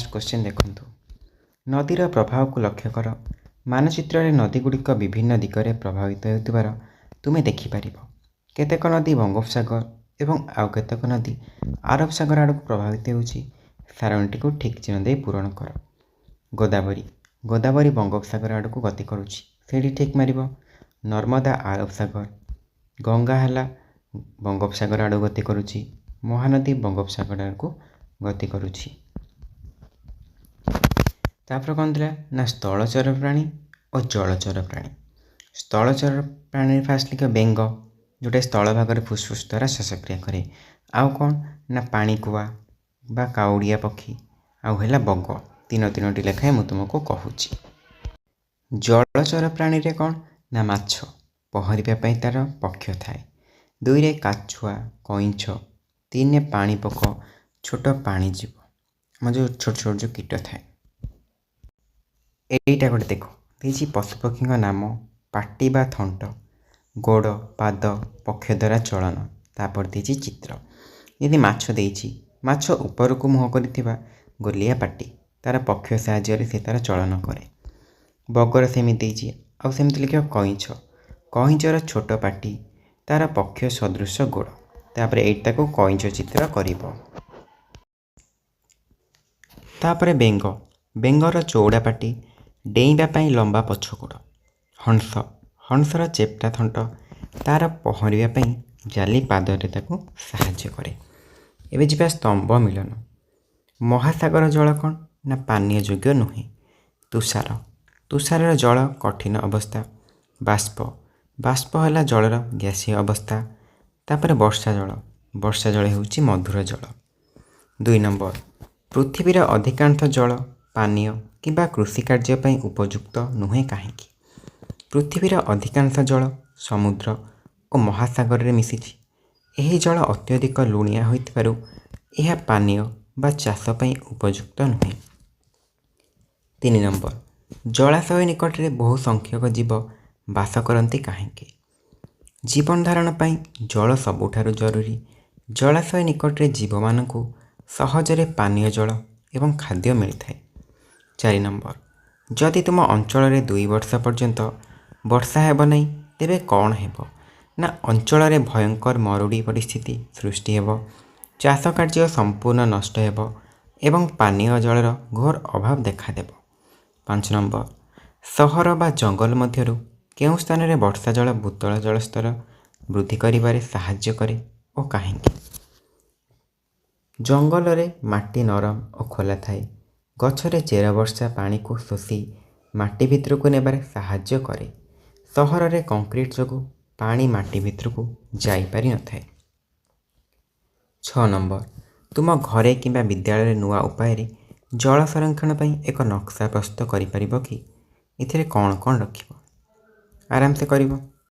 Fast question देखंतु। नदीर प्रभाव को लक्ष्य कर। मानचित्र में नदीगुड़िक विभिन्न दिगरे प्रभावित होतिबार तुमे देखिपार। केतेक नदी बंगोपसागर एवं आउ केतेक नदी आरब सागर आड़ प्रभावित होउछि। सारणीटी को ठीक चिन्ह दे पूरण कर। गोदावरी गोदावरी बंगोपसागर आड़ को गति करुछि, सेठी ठीक मारिबो। नर्मदा आरब सागर, गंगा हला बंगोपसागर आड़ गति करुछि, महानदी बंगोपसागर आड़ को गति करुछि। तापर कौन थिला ना स्थलचर प्राणी और जलचर प्राणी। स्थलचर प्राणी फास्ट लिख बेंग, जोटा स्थल भाग फुसफुस द्वारा श्वासक्रिया करे। आउ कौन ना पाणीकुआ बा काउड़िया पक्षी, आउ है बग। तीनोटी लेखाएं मु तुमको कहूची। जलचर प्राणी रे कौन ना माछ, पहरिबा पई तार पक्ष थाए। 2 रे काछुआ कईंछ, 3 रे पाणीपक छोट पानी जीव, हम जो छोट छोट जो कीट थाए। एटा गोटे देख देछि पशुपक्षी नाम, पाटी बा थंट, गोड़ पाद पक्ष द्वारा चलन। तापर देछि चित्र। यदि माछ देछि, माछ ऊपर को मुह करिथिबा गोलिया पाटी, तार पक्ष साहाय्य से तार चलन करे। बगर सेमिति देछि, आउ सेमिति लिख कईंछ, कईंचर छोट पाटी, तार पक्ष सदृश गोड़। तापर एटा को कईंछ चित्र करिवो। तापर बेंग, बेंगर चौड़ा पाटी, डेइबा पई लंबा पछ गोड़। हंस, हंसर चेप्टा थंट, तार पहरिबा पई जाली पादरे ताको साहाय्य करे। एबे जिबा स्तंभ मिलन। महासागर जल कौन ना पानीय योग्य नुहे। तुषार, तुषार जल कठिन अवस्था। बाष्प, बाष्प है जलर गैसीय अवस्था। तापर वर्षा जल, वर्षा जल होउछि मधुर जल। 2 नंबर, पृथ्वीर अधिकांश जल पानीय किंबा कृषि कार्य पई उपयुक्त नुहे काहेकि। पृथ्वीर अधिकांश जल समुद्र और महासागर रे मिसिछि। एही जल अत्यधिक लुणिया होइतिबारु यह पानीय बा चाष पई उपयुक्त नुहे। 3 नंबर, जलाशय निकट रे बहु संख्यक जीव बास करती काहेकि। जीवन धारण पई जल सबुठारु जरूरी। जलाशय निकट रे जीव मानकु सहजरे पानीय जल एवं खाद्य मिलथाय। 4 नंबर, जदि तुम अंचल रे 2 वर्ष पर्यंत वर्षा हेब नहीं, तेबे कौन हेब ना अंचल रे भयंकर मरुड़ी परिस्थिति सृष्टि हेब, चाष कार्य संपूर्ण नष्ट हेब एवं पानीय जलर घोर अभाव देखा देब। 5 नंबर, सहर बा जंगल मध्यरु केउं स्थान रे वर्षा जल भूतल जलस्तर वृद्धि करिबारे साहाय्य करे और काहेकि। जंगल रे माटी नरम और खोला थाए। गछरे चेर वर्षा पानी को शोषी माटी भितर को नेबारे साहाय्य करे। सहर रे कंक्रीट जोगु पानी माटी भितर को जाई पारि न थाए। 6 नंबर, तुम घरे किंबा विद्यालय नुआ उपाय रे जल संरक्षण पई एक नक्शा प्रस्तुत करि परिबो कि। इथिरे कौन कौन रखिबो, आराम से करिबो।